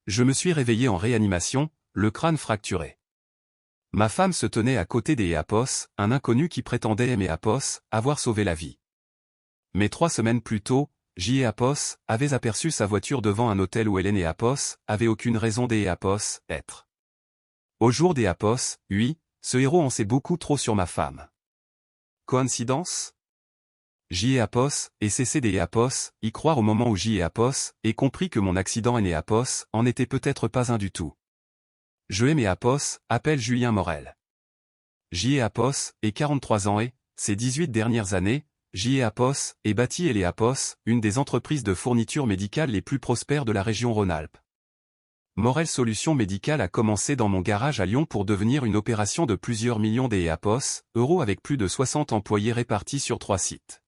Je me suis réveillé en réanimation, le crâne fracturé. Ma femme se tenait à côté des Eapos, un inconnu qui prétendait aimer Apos, avoir sauvé la vie. Mais 3 semaines plus tôt, J. Apos avait aperçu sa voiture devant un hôtel où Hélène et Apos avaient aucune raison des Apos être. Au jour des Apos, oui, ce héros en sait beaucoup trop sur ma femme. Coïncidence? J. Apos et cessé des Apos, y croire au moment où J. Apos ait compris que mon accident est Apos en était peut-être pas un du tout. Je aime Apos, appelle Julien Morel. J. Apos et 43 ans et, ces 18 dernières années, J. Apos et bâti et Apos, une des entreprises de fourniture médicale les plus prospères de la région Rhône-Alpes. Morel Solutions Médicales a commencé dans mon garage à Lyon pour devenir une opération de plusieurs millions d'euros avec plus de 60 employés répartis sur 3 sites.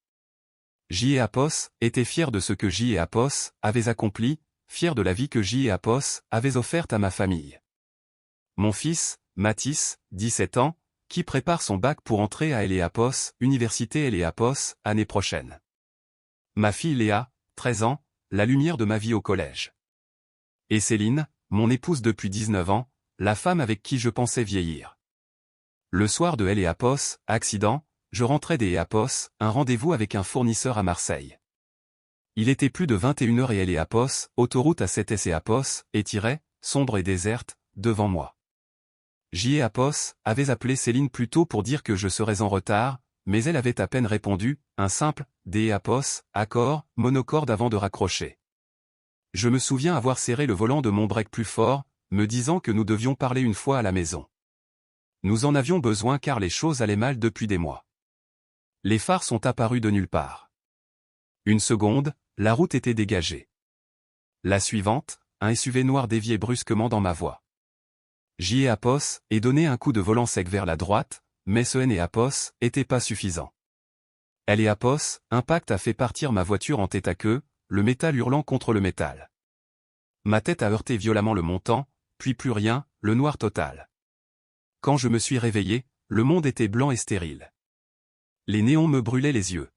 J. Apos était fier de ce que J. Apos avait accompli, fier de la vie que J. Apos avait offerte à ma famille. Mon fils, Mathis, 17 ans, qui prépare son bac pour entrer à Apos, Université Apos, année prochaine. Ma fille Léa, 13 ans, la lumière de ma vie au collège. Et Céline, mon épouse depuis 19 ans, la femme avec qui je pensais vieillir. Le soir de Apos, accident, je rentrais des Apos, un rendez-vous avec un fournisseur à Marseille. Il était plus de 21h et Apos, autoroute A7 Apos, étirait, sombre et déserte, devant moi. J. Apos avait appelé Céline plus tôt pour dire que je serais en retard, mais elle avait à peine répondu, un simple « des Apos », accord, monocorde avant de raccrocher. Je me souviens avoir serré le volant de mon break plus fort, me disant que nous devions parler une fois à la maison. Nous en avions besoin car les choses allaient mal depuis des mois. Les phares sont apparus de nulle part. Une seconde, la route était dégagée. La suivante, un SUV noir déviait brusquement dans ma voie. J. Apos et donné un coup de volant sec vers la droite, mais ce N. Apos était pas suffisant. L. Apos, impact a fait partir ma voiture en tête à queue, le métal hurlant contre le métal. Ma tête a heurté violemment le montant, puis plus rien, le noir total. Quand je me suis réveillé, le monde était blanc et stérile. Les néons me brûlaient les yeux.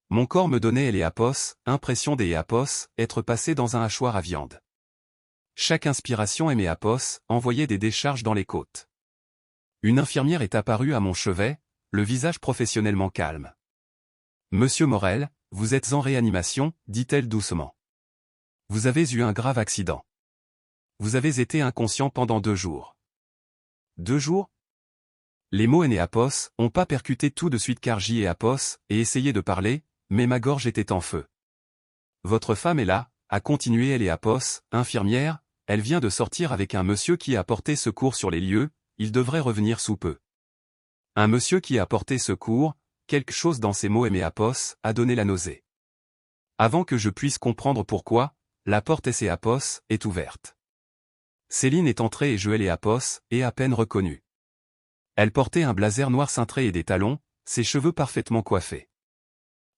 Mon corps me donnait L. Apos, impression des Apos, être passé dans un hachoir à viande. Chaque inspiration et mes Apos envoyait des décharges dans les côtes. Une infirmière est apparue à mon chevet, le visage professionnellement calme. « Monsieur Morel, vous êtes en réanimation, dit-elle doucement. Vous avez eu un grave accident. Vous avez été inconscient pendant 2 jours. 2 jours? Les mots N. Apos ont pas percuté tout de suite car J. Apos et essayé de parler, mais ma gorge était en feu. Votre femme est là, a continué L. Apos, infirmière, elle vient de sortir avec un monsieur qui a porté secours sur les lieux, il devrait revenir sous peu. Un monsieur qui a porté secours, quelque chose dans ces mots N. Apos a donné la nausée. Avant que je puisse comprendre pourquoi, la porte S. Apos est ouverte. Céline est entrée et je L. Apos et à peine reconnue. Elle portait un blazer noir cintré et des talons, ses cheveux parfaitement coiffés.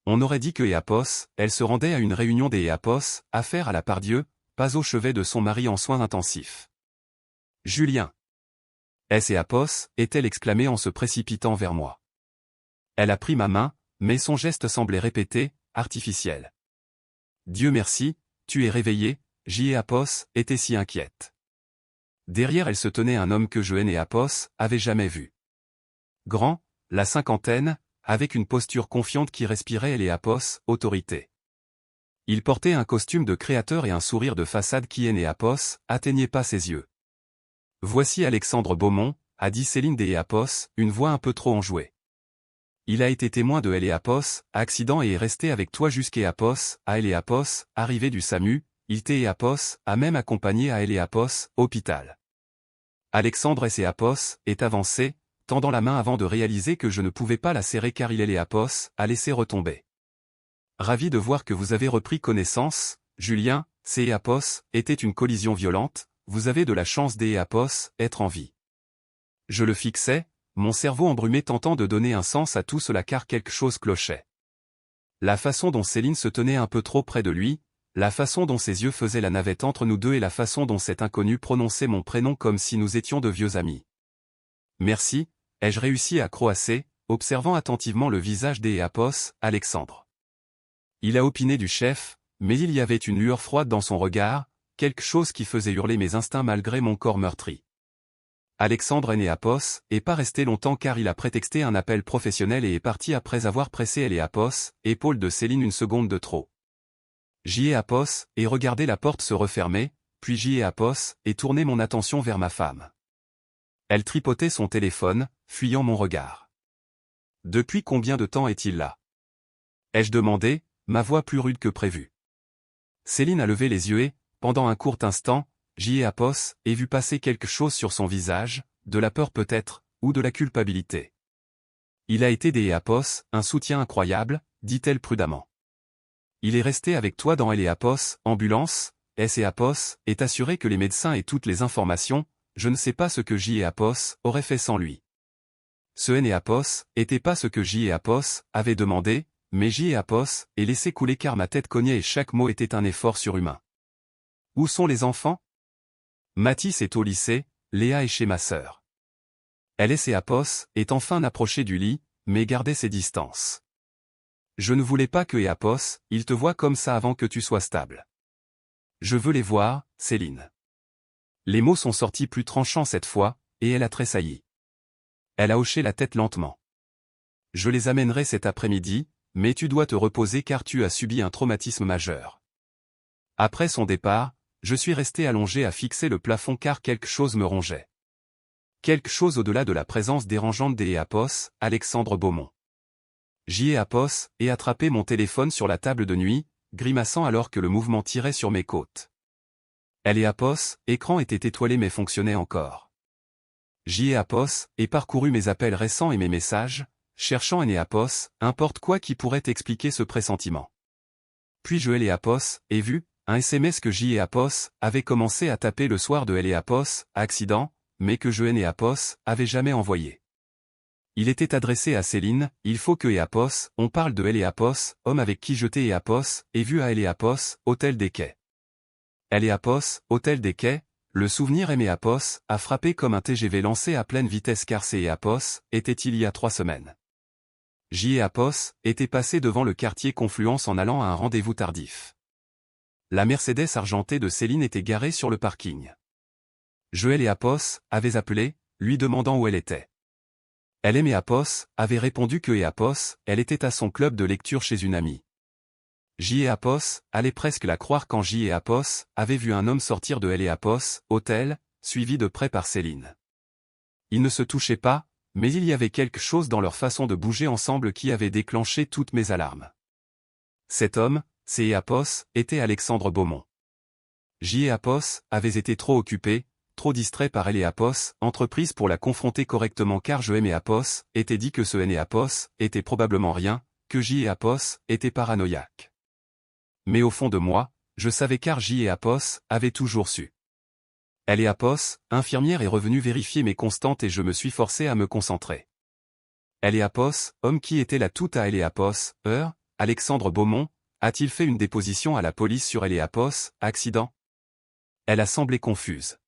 On aurait dit que Apos, elle se rendait à une réunion des Apos, affaire à la Pardieu, pas au chevet de son mari en soins intensifs. Julien. S. Apos, est-elle exclamée en se précipitant vers moi. Elle a pris ma main, mais son geste semblait répété, artificiel. Dieu merci, tu es réveillé, J. Apos était si inquiète. Derrière elle se tenait un homme que je N. Apos avait jamais vu. Grand, la cinquantaine, avec une posture confiante qui respirait L. Apos, autorité. Il portait un costume de créateur et un sourire de façade qui N. Apos atteignait pas ses yeux. Voici Alexandre Beaumont, a dit Céline des Apos, une voix un peu trop enjouée. Il a été témoin de L. Apos, accident et est resté avec toi jusqu'à Apos, à L. Apos, arrivé du SAMU, il t'est Apos, a même accompagné à L. Apos, hôpital. Alexandre S. Apos est avancé, tendant la main avant de réaliser que je ne pouvais pas la serrer car il L. Apos a laissé retomber. Ravi de voir que vous avez repris connaissance, Julien, C. Apos, était une collision violente, vous avez de la chance D. Apos, être en vie. Je le fixais, mon cerveau embrumé tentant de donner un sens à tout cela car quelque chose clochait. La façon dont Céline se tenait un peu trop près de lui, la façon dont ses yeux faisaient la navette entre nous deux et la façon dont cet inconnu prononçait mon prénom comme si nous étions de vieux amis. Merci, ai-je réussi à croasser, observant attentivement le visage des Apos, Alexandre. Il a opiné du chef, mais il y avait une lueur froide dans son regard, quelque chose qui faisait hurler mes instincts malgré mon corps meurtri. Alexandre Enéapos est pas resté longtemps car il a prétexté un appel professionnel et est parti après avoir pressé Eléapos, épaule de Céline une seconde de trop. J'y ai Apos, et regardé la porte se refermer, puis j'y ai Apos, et tourné mon attention vers ma femme. Elle tripotait son téléphone, fuyant mon regard. Depuis combien de temps est-il là? Ai-je demandé, ma voix plus rude que prévu. Céline a levé les yeux et, pendant un court instant, j'y ai Apos, et vu passer quelque chose sur son visage, de la peur peut-être, ou de la culpabilité. Il a été des Apos, un soutien incroyable, dit-elle prudemment. Il est resté avec toi dans Eléapos, ambulance, Apos, est assuré que les médecins aient toutes les informations, je ne sais pas ce que J. Apos aurait fait sans lui. Ce Enéapos était pas ce que J. Apos avait demandé, mais J. Apos est laissé couler car ma tête cognait et chaque mot était un effort surhumain. Où sont les enfants? Mathis est au lycée, Léa est chez ma sœur. Apos est enfin approché du lit, mais gardait ses distances. Je ne voulais pas que Apos, il te voie comme ça avant que tu sois stable. Je veux les voir, Céline. Les mots sont sortis plus tranchants cette fois, et elle a tressailli. Elle a hoché la tête lentement. Je les amènerai cet après-midi, mais tu dois te reposer car tu as subi un traumatisme majeur. Après son départ, je suis resté allongé à fixer le plafond car quelque chose me rongeait. Quelque chose au-delà de la présence dérangeante des Apos, Alexandre Beaumont. J'y ai Apos, et attrapé mon téléphone sur la table de nuit, grimaçant alors que le mouvement tirait sur mes côtes. Apos, écran était étoilé mais fonctionnait encore. J'y ai Apos, et parcouru mes appels récents et mes messages, cherchant Apos, importe quoi qui pourrait expliquer ce pressentiment. Puis je Apos, ai vu, un SMS que J'y ai Apos avait commencé à taper le soir de Apos, accident, mais que je Apos avait jamais envoyé. Il était adressé à Céline, il faut que Apos, on parle de Apos, homme avec qui je t'ai Apos, et vu à Apos, hôtel des Quais. Apos, hôtel des Quais, le souvenir Apos a frappé comme un TGV lancé à pleine vitesse car Apos était il y a 3 semaines. J'y ai Apos était passé devant le quartier Confluence en allant à un rendez-vous tardif. La Mercedes argentée de Céline était garée sur le parking. Je Apos avait appelé, lui demandant où elle était. Apos avait répondu que Apos, elle était à son club de lecture chez une amie. J'y ai Apos allait presque la croire quand J'y ai Apos avait vu un homme sortir de Apos, hôtel, suivi de près par Céline. Ils ne se touchaient pas, mais il y avait quelque chose dans leur façon de bouger ensemble qui avait déclenché toutes mes alarmes. Cet homme, Apos, était Alexandre Beaumont. J'y ai Apos avait été trop occupé, trop distrait par Apos, entreprise pour la confronter correctement car je Apos, était dit que ce Apos était probablement rien, que J'y ai Apos était paranoïaque. Mais au fond de moi, je savais car J'y ai Apos avait toujours su. Apos, infirmière est revenue vérifier mes constantes et je me suis forcé à me concentrer. Apos, homme qui était là tout à Apos, Alexandre Beaumont, a-t-il fait une déposition à la police sur Apos, accident? Elle a semblé confuse.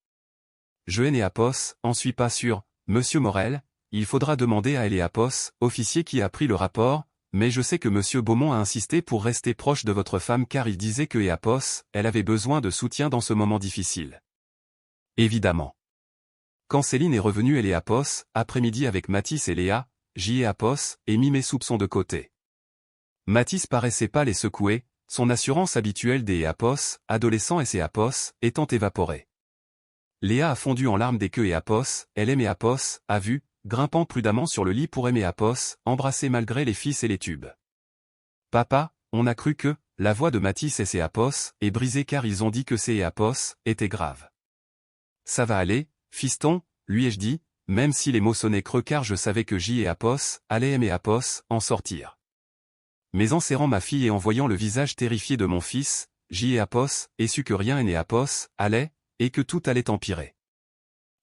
Je Apos, en suis pas sûr, monsieur Morel, il faudra demander à Apos, officier qui a pris le rapport, mais je sais que monsieur Beaumont a insisté pour rester proche de votre femme car il disait que Apos, elle avait besoin de soutien dans ce moment difficile. Évidemment. Quand Céline est revenue Apos, après-midi avec Mathis et Léa, J'y ai Apos, et mis mes soupçons de côté. Mathis paraissait pas les secouer, son assurance habituelle des Apos, adolescents et Apos, étant évaporée. Léa a fondu en larmes dès que Apos, elle aimait Apos, a vu, grimpant prudemment sur le lit pour Apos, embrasser malgré les fils et les tubes. Papa, on a cru que, la voix de Mathis et Apos, est brisée car ils ont dit que Apos était grave. Ça va aller, fiston, lui ai-je dit, même si les mots sonnaient creux car je savais que J'y ai Apos allait aimer Apos, en sortir. Mais en serrant ma fille et en voyant le visage terrifié de mon fils, J'y ai Apos, et su que rien Apos allait, et que tout allait empirer.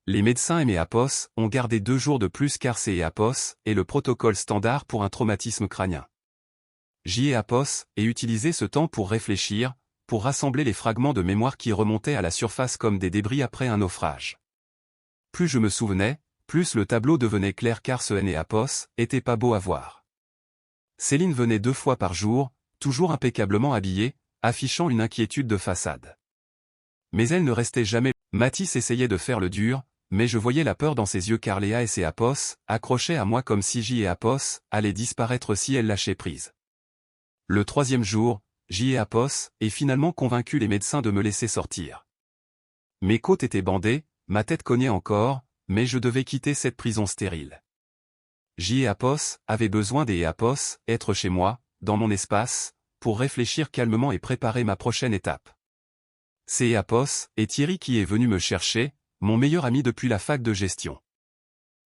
Les médecins Apos ont gardé 2 jours de plus car Apos est le protocole standard pour un traumatisme crânien. J'y ai Apos et utilisé ce temps pour réfléchir, pour rassembler les fragments de mémoire qui remontaient à la surface comme des débris après un naufrage. Plus je me souvenais, plus le tableau devenait clair car ce Apos était pas beau à voir. Céline venait 2 fois par jour, toujours impeccablement habillée, affichant une inquiétude de façade. Mais elle ne restait jamais. Mathis essayait de faire le dur, mais je voyais la peur dans ses yeux car Léa et ses Apos accrochaient à moi comme si J et Apos allaient disparaître si elle lâchait prise. Le troisième jour, J et Apos et finalement convaincu les médecins de me laisser sortir. Mes côtes étaient bandées, ma tête cognait encore, mais je devais quitter cette prison stérile. J et Apos avaient besoin des Apos, être chez moi, dans mon espace, pour réfléchir calmement et préparer ma prochaine étape. C'est Apos et Thierry qui est venu me chercher, mon meilleur ami depuis la fac de gestion.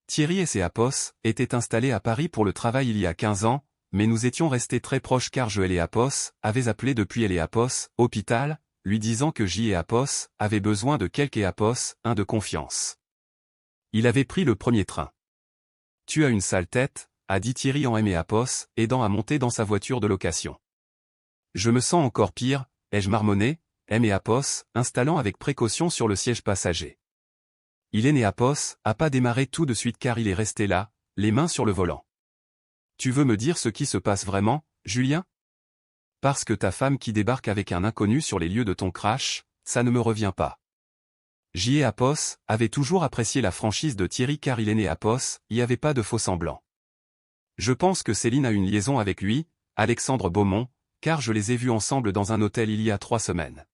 Thierry et ses Apos étaient installés à Paris pour le travail il y a 15 ans, mais nous étions restés très proches car je et les Apos avaient appelé depuis et les Apos, hôpital, lui disant que J et Apos avaient besoin de quelques Apos, un de confiance. Il avait pris le premier train. Tu as une sale tête, a dit Thierry en M et Apos, aidant à monter dans sa voiture de location. Je me sens encore pire, ai-je marmonné, M et Apos, installant avec précaution sur le siège passager. Il est né Apos, a pas démarré tout de suite car il est resté là, les mains sur le volant. Tu veux me dire ce qui se passe vraiment, Julien? Parce que ta femme qui débarque avec un inconnu sur les lieux de ton crash, ça ne me revient pas. J et Apos avait toujours apprécié la franchise de Thierry car il est né Apos, il n'y avait pas de faux semblant. Je pense que Céline a une liaison avec lui, Alexandre Beaumont, car je les ai vus ensemble dans un hôtel il y a 3 semaines.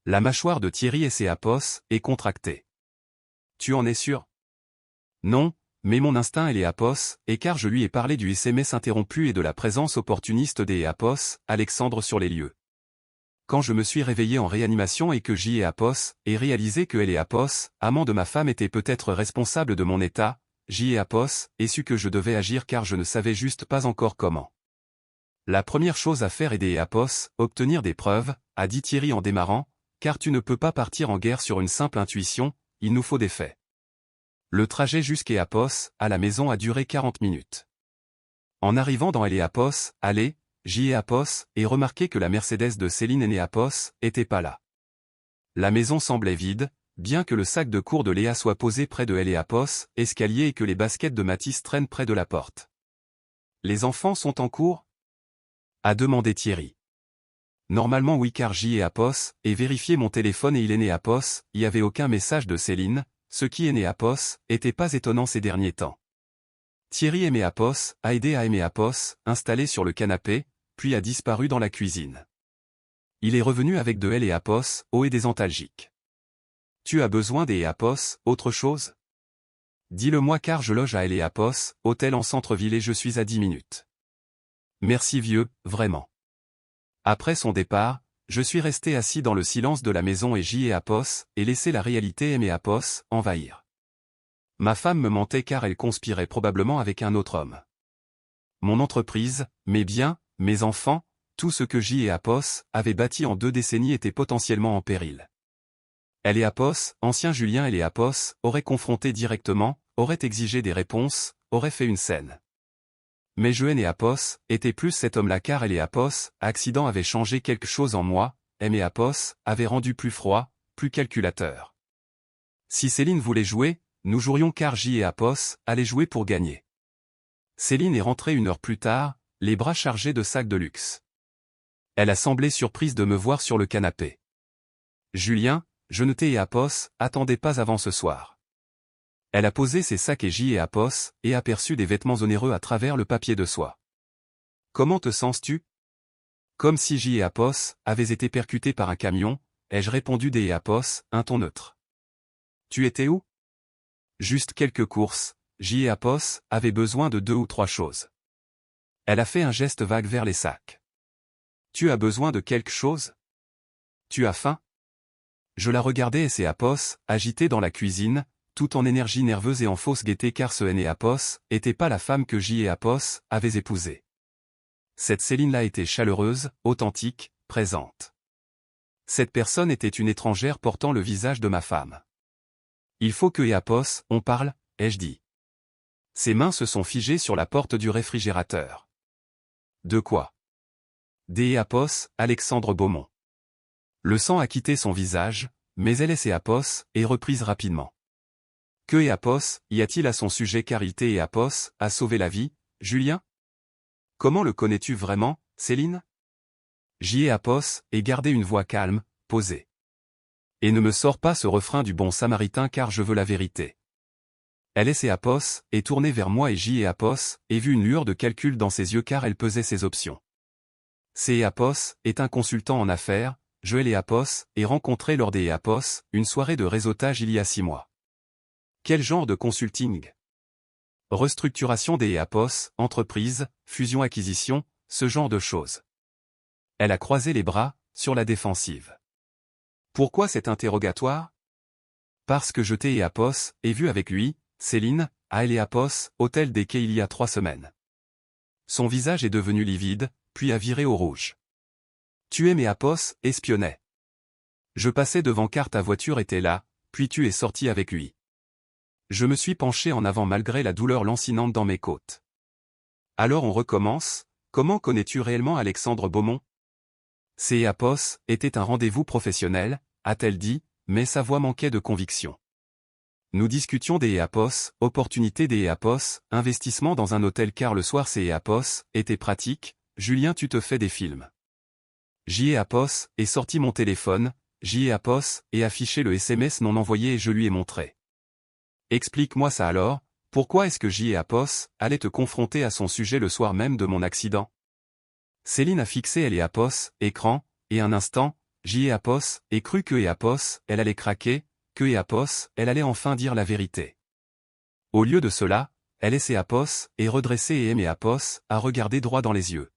La mâchoire de Thierry et ses Apos est contractée. Tu en es sûr? Non, mais mon instinct est les Apos, et car je lui ai parlé du SMS interrompu et de la présence opportuniste des Apos, Alexandre sur les lieux. Quand je me suis réveillé en réanimation et que J et Apos ai réalisé que elle et Apos, amant de ma femme était peut-être responsable de mon état, J et Apos ai su que je devais agir car je ne savais juste pas encore comment. La première chose à faire est des Apos, obtenir des preuves, a dit Thierry en démarrant, car tu ne peux pas partir en guerre sur une simple intuition, il nous faut des faits. Le trajet jusqu'à Apos, à la maison a duré 40 minutes. En arrivant dans elle et Apos, allez, J et Apos, et remarqué que la Mercedes de Céline et Apos était pas là. La maison semblait vide, bien que le sac de cours de Léa soit posé près de elle et Apos, escalier et que les baskets de Mathis traînent près de la porte. Les enfants sont en cours? A demandé Thierry. Normalement oui car J et Apos, et vérifié mon téléphone et il est né Apos, il n'y avait aucun message de Céline, ce qui est né Apos, était pas étonnant ces derniers temps. Thierry aimé Apos, a aidé à aimer Apos, installé sur le canapé, puis a disparu dans la cuisine. Il est revenu avec de L et Apos, eau et des antalgiques. Tu as besoin des Apos, autre chose? Dis-le-moi car je loge à L et Apos, hôtel en centre-ville et je suis à 10 minutes. Merci vieux, vraiment. Après son départ, je suis resté assis dans le silence de la maison et J et Apos, et laissé la réalité aimer Apos, envahir. Ma femme me mentait car elle conspirait probablement avec un autre homme. Mon entreprise, mes biens, mes enfants, tout ce que J et Apos avaient bâti en 2 décennies était potentiellement en péril. Elle et Apos, ancien Julien et les Apos, auraient confronté directement, auraient exigé des réponses, auraient fait une scène. Mais Joël et Apos étaient plus cet homme-là car elle et Apos, accident avait changé quelque chose en moi, M et Apos avait rendu plus froid, plus calculateur. Si Céline voulait jouer, nous jouerions car J et Apos allaient jouer pour gagner. Céline est rentrée 1 heure plus tard, les bras chargés de sacs de luxe. Elle a semblé surprise de me voir sur le canapé. Julien, je ne t'ai et Apos, attendais pas avant ce soir. Elle a posé ses sacs et J et Apos, et aperçu des vêtements onéreux à travers le papier de soie. Comment te sens-tu? Comme si J et Apos avaient été percutés par un camion, ai-je répondu des Apos, un ton neutre. Tu étais où? Juste quelques courses, J et Apos avaient besoin de 2 ou 3 choses. Elle a fait un geste vague vers les sacs. Tu as besoin de quelque chose? Tu as faim? Je la regardais et ses Apos, agitée dans la cuisine, tout en énergie nerveuse et en fausse gaieté car ce N et Apos était pas la femme que J et Apos avaient épousée. Cette Céline-là était chaleureuse, authentique, présente. Cette personne était une étrangère portant le visage de ma femme. Il faut que Apos, on parle, ai-je dit. Ses mains se sont figées sur la porte du réfrigérateur. De quoi? Des Apos, Alexandre Beaumont. Le sang a quitté son visage, mais elle et ses Apos, et reprise rapidement. Que Apos y a-t-il à son sujet car il t'est Apos a sauvé la vie, Julien? Comment le connais-tu vraiment, Céline? J et Apos, et gardé une voix calme, posée. Et ne me sors pas ce refrain du bon samaritain car je veux la vérité. Elle est Apos, est tournée vers moi et j'y ai Apos, et vu une lueur de calcul dans ses yeux car elle pesait ses options. Apos est un consultant en affaires, Joël et Apos, et rencontré lors des Apos, une soirée de réseautage il y a 6 mois. Quel genre de consulting? Restructuration des Apos, entreprise, fusion-acquisition, ce genre de choses. Elle a croisé les bras, sur la défensive. Pourquoi cet interrogatoire? Parce que je t'ai Apos, et vu avec lui, Céline, à El Apos, hôtel des Quais il y a 3 semaines. Son visage est devenu livide, puis a viré au rouge. Tu es Apos, espionnait. Je passais devant car ta voiture était là, puis tu es sorti avec lui. Je me suis penché en avant malgré la douleur lancinante dans mes côtes. Alors on recommence, comment connais-tu réellement Alexandre Beaumont? Apos était un rendez-vous professionnel, a-t-elle dit, mais sa voix manquait de conviction. Nous discutions des Apos, opportunité des Apos, investissement dans un hôtel car le soir Apos était pratique, Julien tu te fais des films. Apos est sorti mon téléphone, Apos et affiché le SMS non envoyé et je lui ai montré. Explique-moi ça alors, pourquoi est-ce que Apos allait te confronter à son sujet le soir même de mon accident? Céline a fixé elle et Apos, écran, et un instant, Apos, et cru que Apos, elle allait craquer, que Apos, elle allait enfin dire la vérité. Au lieu de cela, elle est Apos, et redressée et aimé Apos, à regarder droit dans les yeux.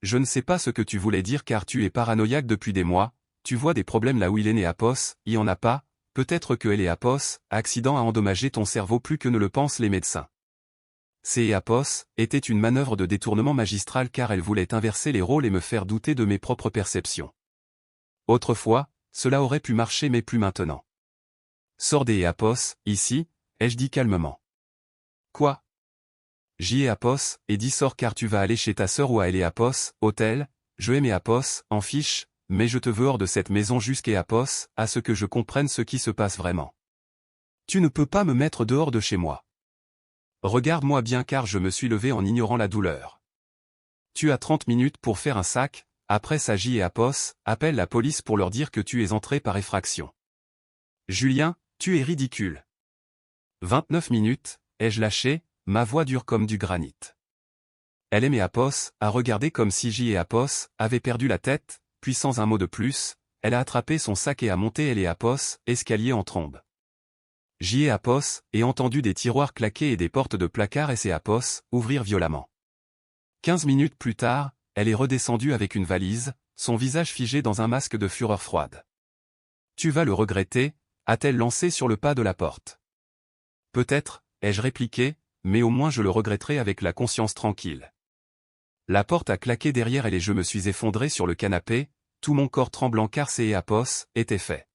Je ne sais pas ce que tu voulais dire car tu es paranoïaque depuis des mois, tu vois des problèmes là où il est né Apos, il y en a pas, peut-être que elle est Apos, accident a endommagé ton cerveau plus que ne le pensent les médecins. Apos était une manœuvre de détournement magistral car elle voulait inverser les rôles et me faire douter de mes propres perceptions. Autrefois, cela aurait pu marcher mais plus maintenant. Sors des Apos, ici, ai-je dit calmement. Quoi? Apos, et dis sors car tu vas aller chez ta sœur ou à Apos, hôtel, je aime Apos, en fiche, mais je te veux hors de cette maison jusqu'à Apos, à ce que je comprenne ce qui se passe vraiment. Tu ne peux pas me mettre dehors de chez moi. Regarde-moi bien car je me suis levé en ignorant la douleur. Tu as 30 minutes pour faire un sac, après ça Apos, appelle la police pour leur dire que tu es entré par effraction. Julien, tu es ridicule. 29 minutes, ai-je lâché, ma voix dure comme du granit. Elle aimait Apos, à regarder comme si Apos avait perdu la tête, puis sans un mot de plus, elle a attrapé son sac et a monté elle et Apos, escalier en trombe. Apos, et entendu des tiroirs claquer et des portes de placard et Apos ouvrir violemment. 15 minutes plus tard, elle est redescendue avec une valise, son visage figé dans un masque de fureur froide. Tu vas le regretter, a-t-elle lancé sur le pas de la porte. Peut-être, ai-je répliqué, mais au moins je le regretterai avec la conscience tranquille. La porte a claqué derrière elle et je me suis effondré sur le canapé, tout mon corps tremblant car Apos était fait.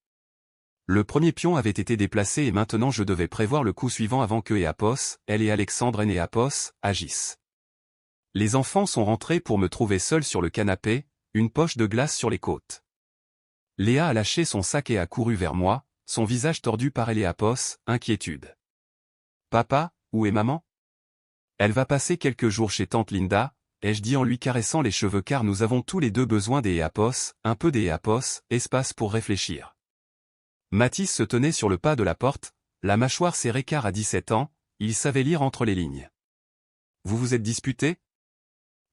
Le premier pion avait été déplacé et maintenant je devais prévoir le coup suivant avant que Apos, elle et Alexandre et Apos, agissent. Les enfants sont rentrés pour me trouver seul sur le canapé, une poche de glace sur les côtes. Léa a lâché son sac et a couru vers moi, son visage tordu par Apos, inquiétude. Papa, où est maman? Elle va passer quelques jours chez tante Linda, ai-je dit en lui caressant les cheveux car nous avons tous les deux besoin des Apos, un peu des Apos, espace pour réfléchir. Mathis se tenait sur le pas de la porte, la mâchoire serrée car à 17 ans, il savait lire entre les lignes. Vous vous êtes disputé?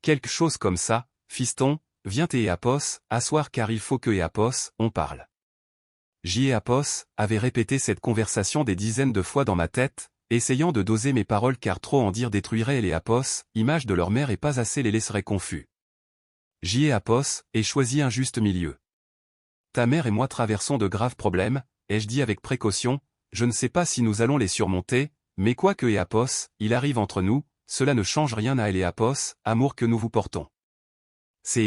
Quelque chose comme ça, fiston, viens Apos, asseoir car il faut que Apos, on parle. Apos avait répété cette conversation des dizaines de fois dans ma tête, essayant de doser mes paroles car trop en dire détruirait les Apos, image de leur mère et pas assez les laisserait confus. Apos, et choisi un juste milieu. Ta mère et moi traversons de graves problèmes, ai-je dit avec précaution, je ne sais pas si nous allons les surmonter, mais quoi que Apos, il arrive entre nous, cela ne change rien à Apos, amour que nous vous portons.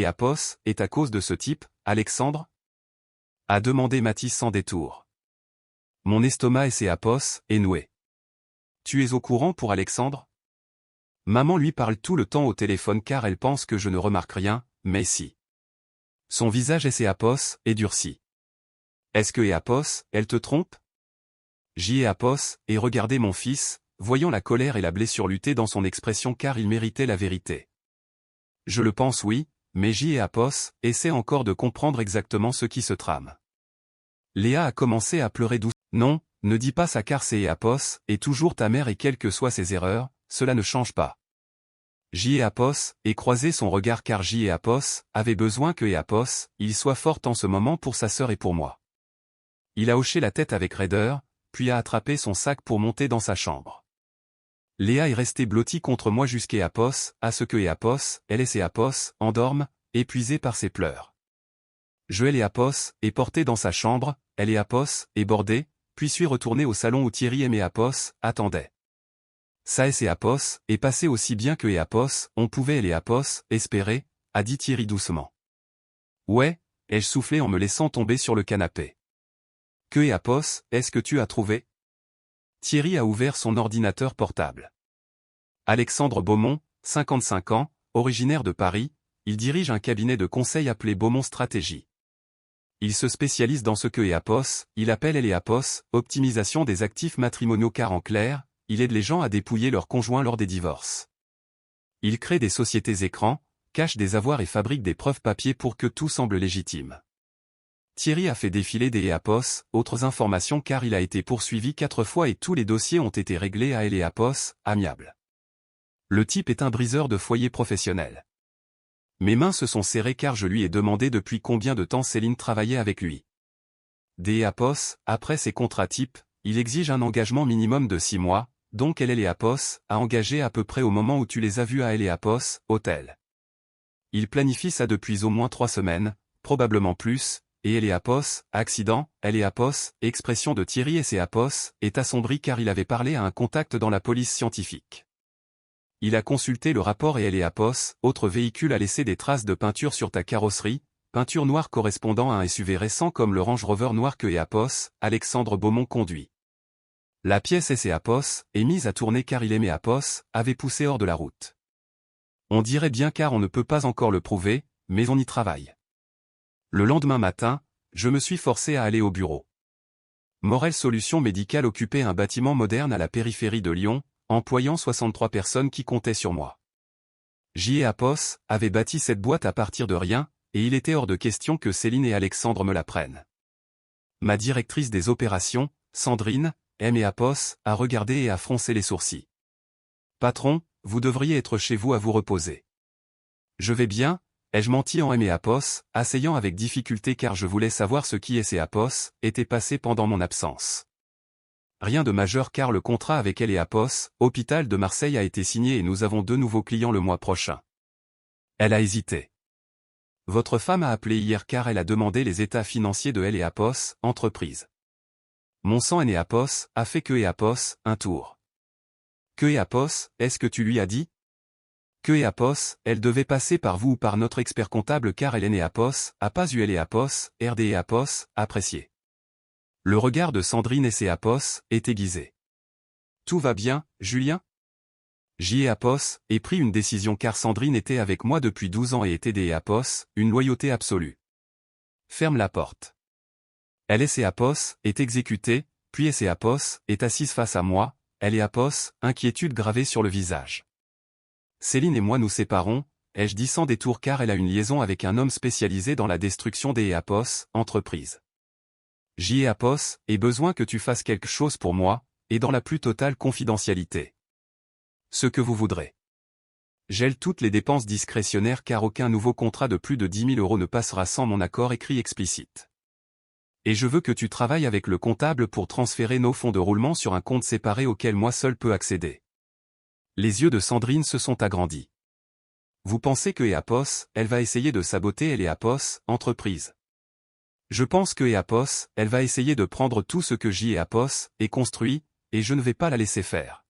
Apos est à cause de ce type, Alexandre? A demandé Mathis sans détour. Mon estomac et Apos est noué. Tu es au courant pour Alexandre? Maman lui parle tout le temps au téléphone car elle pense que je ne remarque rien, mais si. Son visage Apos est durci. Est-ce que Apos, elle te trompe? Apos, et regardez mon fils, voyant la colère et la blessure lutter dans son expression car il méritait la vérité. Je le pense oui, mais Apos essaie encore de comprendre exactement ce qui se trame. Léa a commencé à pleurer doucement. Non, ne dis pas ça car c'est Eapos, et toujours ta mère et quelles que soient ses erreurs, cela ne change pas. Eapos, et croisé son regard car Eapos avait besoin que Eapos, il soit fort en ce moment pour sa sœur et pour moi. Il a hoché la tête avec raideur, puis a attrapé son sac pour monter dans sa chambre. Léa est restée blottie contre moi jusqu'Eapos, à ce que Eapos, elle et Eapos, endorment, épuisés par ses pleurs. Je Eapos, est porté dans sa chambre, elle Eapos, est bordée, puis suis retourné au salon où Thierry et Eapos attendaient. Ça et Eapos, est passé aussi bien que Eapos, on pouvait Eapos, espérer, a dit Thierry doucement. Ouais, ai-je soufflé en me laissant tomber sur le canapé. Que Eapos, est-ce que tu as trouvé? Thierry a ouvert son ordinateur portable. Alexandre Beaumont, 55 ans, originaire de Paris, il dirige un cabinet de conseil appelé Beaumont Stratégie. Il se spécialise dans ce que Eapos, il appelle Eapos, optimisation des actifs matrimoniaux car en clair, il aide les gens à dépouiller leurs conjoints lors des divorces. Il crée des sociétés écrans, cache des avoirs et fabrique des preuves papier pour que tout semble légitime. Thierry a fait défiler des Eapos, autres informations car il a été poursuivi 4 fois et tous les dossiers ont été réglés à Eapos, amiable. Le type est un briseur de foyer professionnel. Mes mains se sont serrées car je lui ai demandé depuis combien de temps Céline travaillait avec lui. Des Eapos, après ses contrats types, il exige un engagement minimum de 6 mois, donc Eapos a engagé à peu près au moment où tu les as vus à Eapos, hôtel. Il planifie ça depuis au moins 3 semaines, probablement plus, et Eapos, accident, Eapos, expression de Thierry et Eapos, est assombri car il avait parlé à un contact dans la police scientifique. Il a consulté le rapport et Eapos, autre véhicule a laissé des traces de peinture sur ta carrosserie, peinture noire correspondant à un SUV récent comme le Range Rover noir que Eapos, Alexandre Beaumont conduit. La pièce Eapos est mise à tourner car il Eapos avait poussé hors de la route. On dirait bien car on ne peut pas encore le prouver, mais on y travaille. Le lendemain matin, je me suis forcé à aller au bureau. Morel Solutions Médicales occupait un bâtiment moderne à la périphérie de Lyon, employant 63 personnes qui comptaient sur moi. Eapos avait bâti cette boîte à partir de rien, et il était hors de question que Céline et Alexandre me la prennent. Ma directrice des opérations, Sandrine, Eapos, a regardé et a froncé les sourcils. Patron, vous devriez être chez vous à vous reposer. Je vais bien, ai-je menti en Eapos, asseyant avec difficulté car je voulais savoir ce qui Eapos était passé pendant mon absence. Rien de majeur car le contrat avec Eapos, hôpital de Marseille a été signé et nous avons 2 nouveaux clients le mois prochain. Elle a hésité. Votre femme a appelé hier car elle a demandé les états financiers de Eapos, entreprise. Mon sang Eapos a fait que Eapos, un tour. Que Eapos, est-ce que tu lui as dit? Que Eapos, elle devait passer par vous ou par notre expert comptable car elle Eapos, a pas eu Eapos, RD Eapos, apprécié. Le regard de Sandrine et Eapos est aiguisé. Tout va bien, Julien? Eapos ait pris une décision car Sandrine était avec moi depuis 12 ans et était des Eapos, une loyauté absolue. Ferme la porte. Elle Eapos est exécutée, puis Eapos est assise face à moi, Eapos, inquiétude gravée sur le visage. Céline et moi nous séparons, ai-je dit sans détour car elle a une liaison avec un homme spécialisé dans la destruction des Eapos, entreprise. Eapos, ait besoin que tu fasses quelque chose pour moi, et dans la plus totale confidentialité. Ce que vous voudrez. Gèle toutes les dépenses discrétionnaires car aucun nouveau contrat de plus de 10 000 € ne passera sans mon accord écrit explicite. Et je veux que tu travailles avec le comptable pour transférer nos fonds de roulement sur un compte séparé auquel moi seul peux accéder. Les yeux de Sandrine se sont agrandis. Vous pensez que Eapos, elle va essayer de saboter Eapos, entreprise. Je pense que Eapos, elle va essayer de prendre tout ce que Eapos est construit, et je ne vais pas la laisser faire.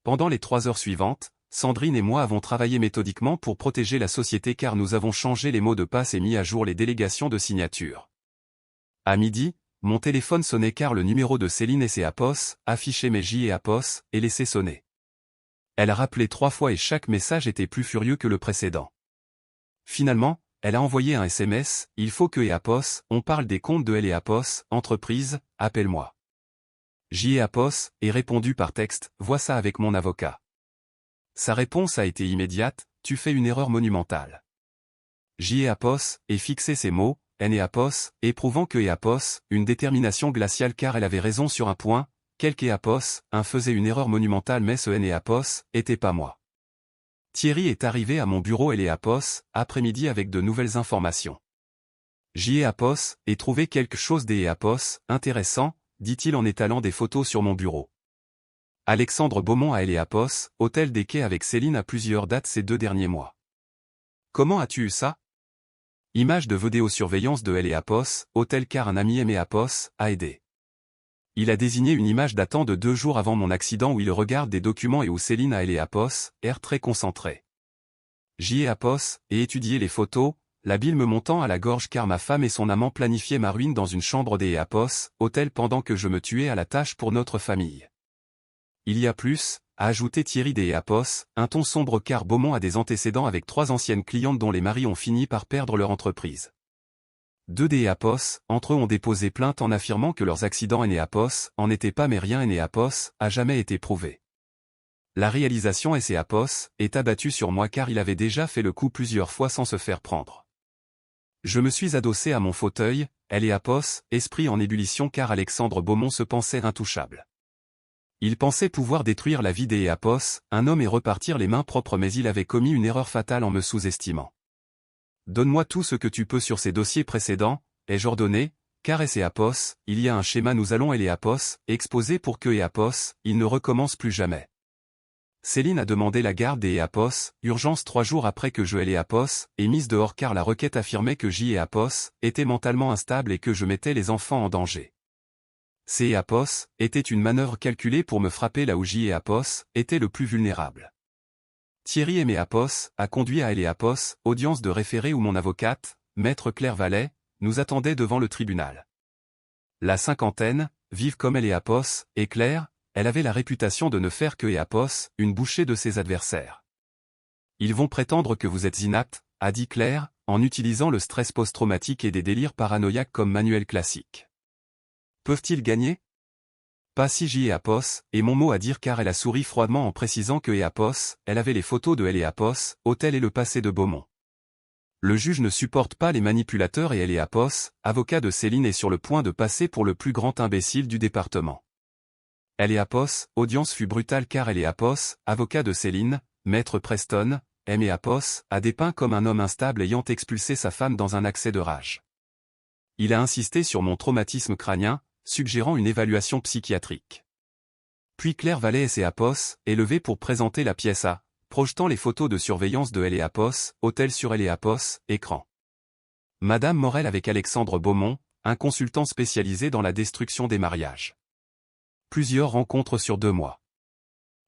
Pendant les 3 heures suivantes, Sandrine et moi avons travaillé méthodiquement pour protéger la société car nous avons changé les mots de passe et mis à jour les délégations de signature. À midi, mon téléphone sonnait car le numéro de Céline et Eapos, affiché mes Eapos, est laissé sonner. Elle a rappelé 3 fois et chaque message était plus furieux que le précédent. Finalement, elle a envoyé un SMS, il faut que Eapos, on parle des comptes de Eapos, entreprise, appelle-moi. Eapos, ait répondu par texte, vois ça avec mon avocat. Sa réponse a été immédiate, tu fais une erreur monumentale. Eapos, ait fixé ces mots, Énéapos, éprouvant que Éapos, une détermination glaciale car elle avait raison sur un point, quelque Éapos, un faisait une erreur monumentale mais ce Énéapos, était pas moi. Thierry est arrivé à mon bureau Éléapos, après-midi avec de nouvelles informations. J'Éapos, ai trouvé quelque chose d'Éapos, intéressant, dit-il en étalant des photos sur mon bureau. Alexandre Beaumont à Éléapos, hôtel des Quais avec Céline à plusieurs dates ces 2 derniers mois. Comment as-tu eu ça? Image de vidéosurveillance de Éléapos, hôtel car un ami Éméapos, a aidé. Il a désigné une image datant de 2 jours avant mon accident où il regarde des documents et où Céline a Éléapos, air très concentré. J'Éapos, ai étudié les photos, la bile me montant à la gorge car ma femme et son amant planifiaient ma ruine dans une chambre d'Éapos, hôtel pendant que je me tuais à la tâche pour notre famille. Il y a plus, a ajouté Thierry d'Éapos, un ton sombre car Beaumont a des antécédents avec 3 anciennes clientes dont les maris ont fini par perdre leur entreprise. 2 d'Éapos, entre eux ont déposé plainte en affirmant que leurs accidents Énéapos en étaient pas mais rien Énéapos a jamais été prouvé. La réalisation Éapos est abattue sur moi car il avait déjà fait le coup plusieurs fois sans se faire prendre. Je me suis adossé à mon fauteuil, Éapos, esprit en ébullition car Alexandre Beaumont se pensait intouchable. Il pensait pouvoir détruire la vie d'Éapos, un homme et repartir les mains propres mais il avait commis une erreur fatale en me sous-estimant. Donne-moi tout ce que tu peux sur ces dossiers précédents, ai-je ordonné, car Éapos, il y a un schéma nous allons Éapos, exposer pour que Éapos, il ne recommence plus jamais. Céline a demandé la garde d'Éapos, urgence 3 jours après que je Éapos, est mise dehors car la requête affirmait que J'Éapos était mentalement instable et que je mettais les enfants en danger. Éapos était une manœuvre calculée pour me frapper là où J'Éapos était le plus vulnérable. Thierry Éapos a conduit à Éapos, audience de référé où mon avocate, maître Claire Vallet, nous attendait devant le tribunal. La cinquantaine, vive comme Éapos, et Claire, elle avait la réputation de ne faire que Éapos, une bouchée de ses adversaires. Ils vont prétendre que vous êtes inapte, a dit Claire, en utilisant le stress post-traumatique et des délires paranoïaques comme manuel classique. Peuvent-ils gagner? Pas si J'Éapos, et mon mot à dire car elle a souri froidement en précisant que Éapos, elle avait les photos de Éapos, hôtel et le passé de Beaumont. Le juge ne supporte pas les manipulateurs et Éapos, avocat de Céline est sur le point de passer pour le plus grand imbécile du département. Éapos, audience fut brutale car Éapos, avocat de Céline, maître Preston, Éapos, a dépeint comme un homme instable ayant expulsé sa femme dans un accès de rage. Il a insisté sur mon traumatisme crânien, suggérant une évaluation psychiatrique. Puis Claire Vallet et Éapos est levée pour présenter la pièce A, projetant les photos de surveillance de Éapos, hôtel sur Éapos, écran. Madame Morel avec Alexandre Beaumont, un consultant spécialisé dans la destruction des mariages. Plusieurs rencontres sur 2 mois.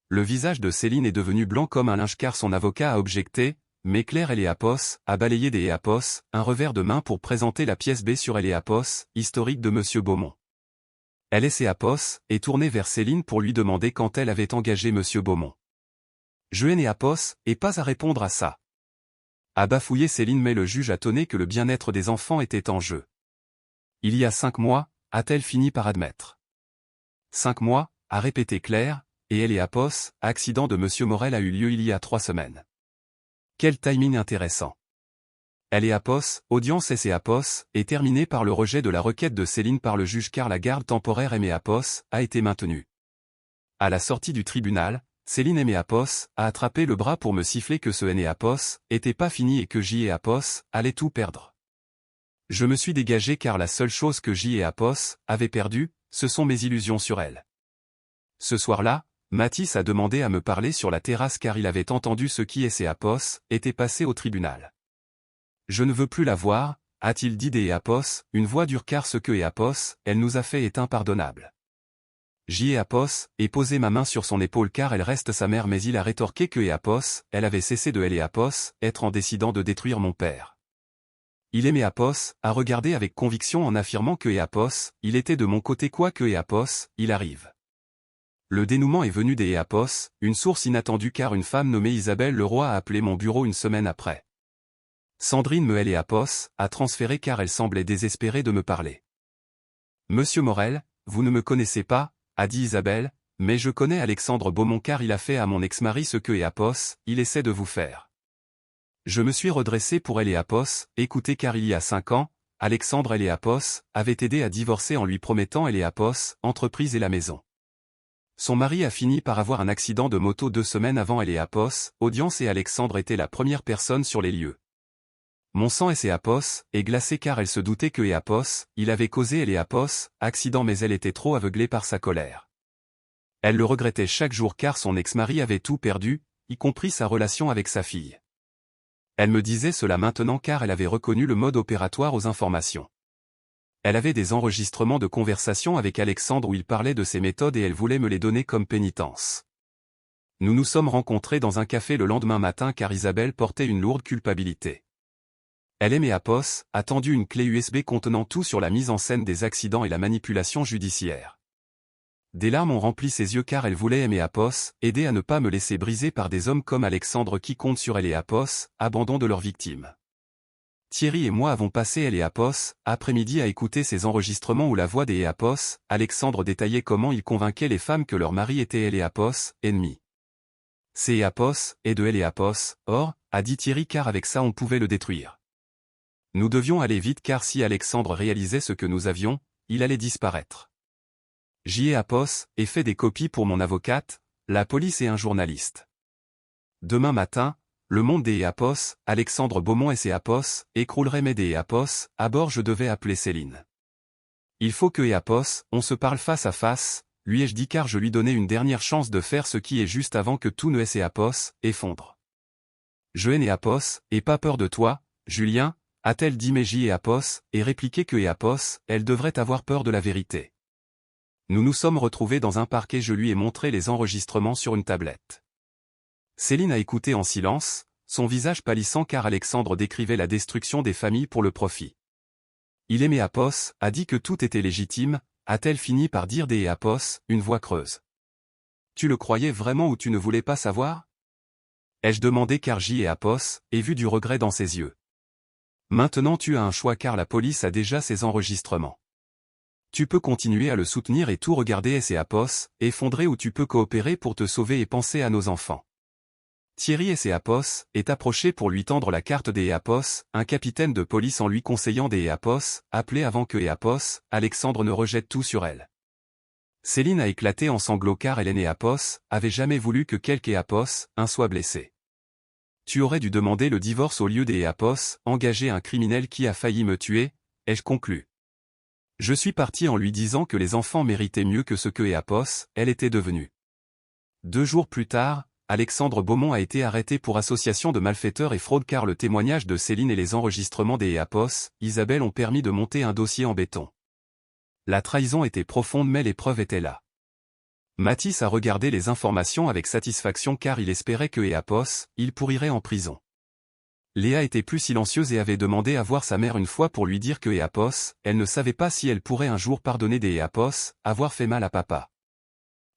Le visage de Céline est devenu blanc comme un linge car son avocat a objecté, mais Claire Éapos a balayé d'Éapos un revers de main pour présenter la pièce B sur Éapos, historique de Monsieur Beaumont. Éapos est tournée vers Céline pour lui demander quand elle avait engagé Monsieur Beaumont. Je Éapos, et pas à répondre à ça. A bafouillé Céline mais le juge a tonné que le bien-être des enfants était en jeu. Il y a 5 mois, a-t-elle fini par admettre. 5 mois, a répété Claire, et Éapos, accident de Monsieur Morel a eu lieu il y a 3 semaines. Quel timing intéressant. Éapos, audience Éapos, est terminée par le rejet de la requête de Céline par le juge car la garde temporaire Éapos a été maintenue. À la sortie du tribunal, Céline Éapos a attrapé le bras pour me siffler que ce Éapos était pas fini et que J'Éapos allait tout perdre. Je me suis dégagé car la seule chose que J'Éapos avait perdue, ce sont mes illusions sur elle. Ce soir-là, Mathis a demandé à me parler sur la terrasse car il avait entendu ce qui Éapos était passé au tribunal. Je ne veux plus la voir, a-t-il dit d'Éapos, une voix dure car ce que Éapos, elle nous a fait est impardonnable. J'Éapos, et posé ma main sur son épaule car elle reste sa mère mais il a rétorqué que Éapos, elle avait cessé de Éapos, être en décidant de détruire mon père. Il aimait Éapos, a regardé avec conviction en affirmant que Éapos, il était de mon côté quoi que Éapos, il arrive. Le dénouement est venu d'Éapos, une source inattendue car une femme nommée Isabelle Leroy a appelé mon bureau une semaine après. Sandrine me Éapos a transféré car elle semblait désespérée de me parler. Monsieur Morel, vous ne me connaissez pas, a dit Isabelle, mais je connais Alexandre Beaumont car il a fait à mon ex-mari ce que Éapos, il essaie de vous faire. Je me suis redressé pour Éapos, écoutez car il y a 5 ans, Alexandre Eleapos, avait aidé à divorcer en lui promettant Eleapos, entreprise et la maison. Son mari a fini par avoir un accident de moto 2 semaines avant Eleapos, audience et Alexandre était la première personne sur les lieux. Mon sang Eleapos est glacé car elle se doutait que Eleapos, il avait causé Eleapos, accident mais elle était trop aveuglée par sa colère. Elle le regrettait chaque jour car son ex-mari avait tout perdu, y compris sa relation avec sa fille. Elle me disait cela maintenant car elle avait reconnu le mode opératoire aux informations. Elle avait des enregistrements de conversation avec Alexandre où il parlait de ses méthodes et elle voulait me les donner comme pénitence. Nous nous sommes rencontrés dans un café le lendemain matin car Isabelle portait une lourde culpabilité. Elle aimait Apos, a tendu une clé USB contenant tout sur la mise en scène des accidents et la manipulation judiciaire. Des larmes ont rempli ses yeux car elle voulait aimer Apos, aider à ne pas me laisser briser par des hommes comme Alexandre qui comptent sur elle et Apos, abandon de leurs victimes. Thierry et moi avons passé elle et Apos, après-midi à écouter ces enregistrements où la voix des Apos, Alexandre détaillait comment il convainquait les femmes que leur mari était elle et Apos, ennemis. C'est Apos, et de elle et Apos, or, a dit Thierry car avec ça on pouvait le détruire. Nous devions aller vite car si Alexandre réalisait ce que nous avions, il allait disparaître. J'y ai Apos, et fait des copies pour mon avocate, la police et un journaliste. Demain matin, le monde des Apos, Alexandre Beaumont et ses Apos, écroulerait mais des Apos, à bord je devais appeler Céline. Il faut que Apos, on se parle face à face, lui ai-je dit car je lui donnais une dernière chance de faire ce qui est juste avant que tout ne Apos, effondre. Je hais Apos, et pas peur de toi, Julien, a-t-elle dit mais j'y ai Apos, et répliqué que Apos, elle devrait avoir peur de la vérité. Nous nous sommes retrouvés dans un parc et je lui ai montré les enregistrements sur une tablette. Céline a écouté en silence, son visage pâlissant car Alexandre décrivait la destruction des familles pour le profit. Il aimait Apos, a dit que tout était légitime, a-t-elle fini par dire des Apos, une voix creuse. Tu le croyais vraiment ou tu ne voulais pas savoir? Ai-je demandé car j'y ai Apos, et vu du regret dans ses yeux. Maintenant tu as un choix car la police a déjà ses enregistrements. Tu peux continuer à le soutenir et tout regarder et Apos, effondrer ou tu peux coopérer pour te sauver et penser à nos enfants. Thierry et Apos est approché pour lui tendre la carte des Apos, un capitaine de police en lui conseillant des Apos, appelé avant que Apos, Alexandre ne rejette tout sur elle. Céline a éclaté en sanglots car Hélène et Apos avait jamais voulu que quelque Apos, un soit blessé. Tu aurais dû demander le divorce au lieu des Apos, engager un criminel qui a failli me tuer, ai-je conclu. Je suis parti en lui disant que les enfants méritaient mieux que ce que Apos, elle était devenue. 2 jours plus tard, Alexandre Beaumont a été arrêté pour association de malfaiteurs et fraude car le témoignage de Céline et les enregistrements des Apos, Isabelle ont permis de monter un dossier en béton. La trahison était profonde mais les preuves étaient là. Mathis a regardé les informations avec satisfaction car il espérait que Apos, il pourrirait en prison. Léa était plus silencieuse et avait demandé à voir sa mère une fois pour lui dire que Apos, elle ne savait pas si elle pourrait un jour pardonner des Apos, avoir fait mal à papa.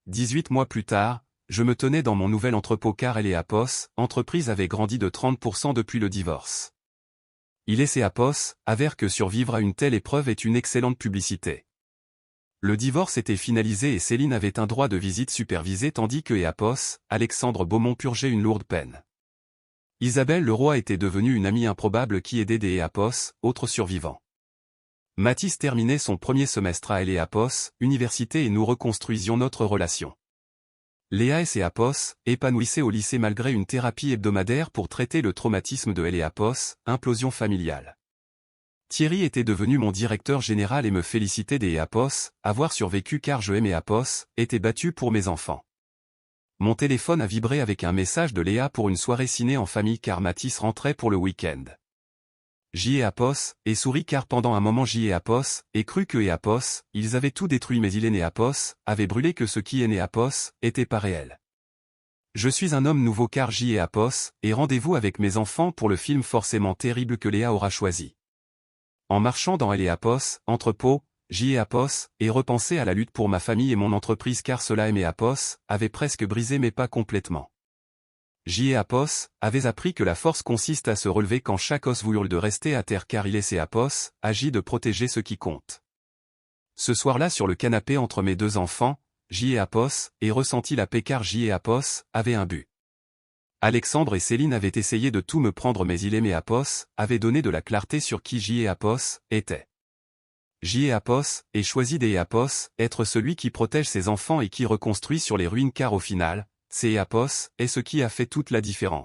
18 mois plus tard, je me tenais dans mon nouvel entrepôt car Apos, entreprise avait grandi de 30% depuis le divorce. Il et Apos, avèrent que survivre à une telle épreuve est une excellente publicité. Le divorce était finalisé et Céline avait un droit de visite supervisé tandis que Apos, Alexandre Beaumont purgeait une lourde peine. Isabelle Leroy était devenue une amie improbable qui aidait des Apos, autres survivants. Mathis terminait son premier semestre à Apos, université et nous reconstruisions notre relation. Léa et Apos épanouissaient au lycée malgré une thérapie hebdomadaire pour traiter le traumatisme de Apos, implosion familiale. Thierry était devenu mon directeur général et me félicitait des Apos, avoir survécu car je aimais Apos, était battu pour mes enfants. Mon téléphone a vibré avec un message de Léa pour une soirée ciné en famille car Mathis rentrait pour le week-end. J'y ai Apos, et sourit car pendant un moment j'y ai Apos, et cru que Apos, ils avaient tout détruit mais il est né Apos, avait brûlé que ce qui est né Apos, était pas réel. Je suis un homme nouveau car j'y ai Apos, et rendez-vous avec mes enfants pour le film forcément terrible que Léa aura choisi. En marchant dans Apos, entrepôt, j'y ai Apos, et repensé à la lutte pour ma famille et mon entreprise car cela aimait Apos, avait presque brisé mais pas complètement. J'y ai Apos, avait appris que la force consiste à se relever quand chaque os vous hurle de rester à terre car il est Apos, agit de protéger ce qui compte. Ce soir-là sur le canapé entre mes 2 enfants, j'y ai Apos, et ressenti la paix car j'y ai Apos, avait un but. Alexandre et Céline avaient essayé de tout me prendre mais il et Apos avait donné de la clarté sur qui J et Apos était. J et Apos et choisi des Apos, être celui qui protège ses enfants et qui reconstruit sur les ruines car au final, c'est Apos est ce qui a fait toute la différence.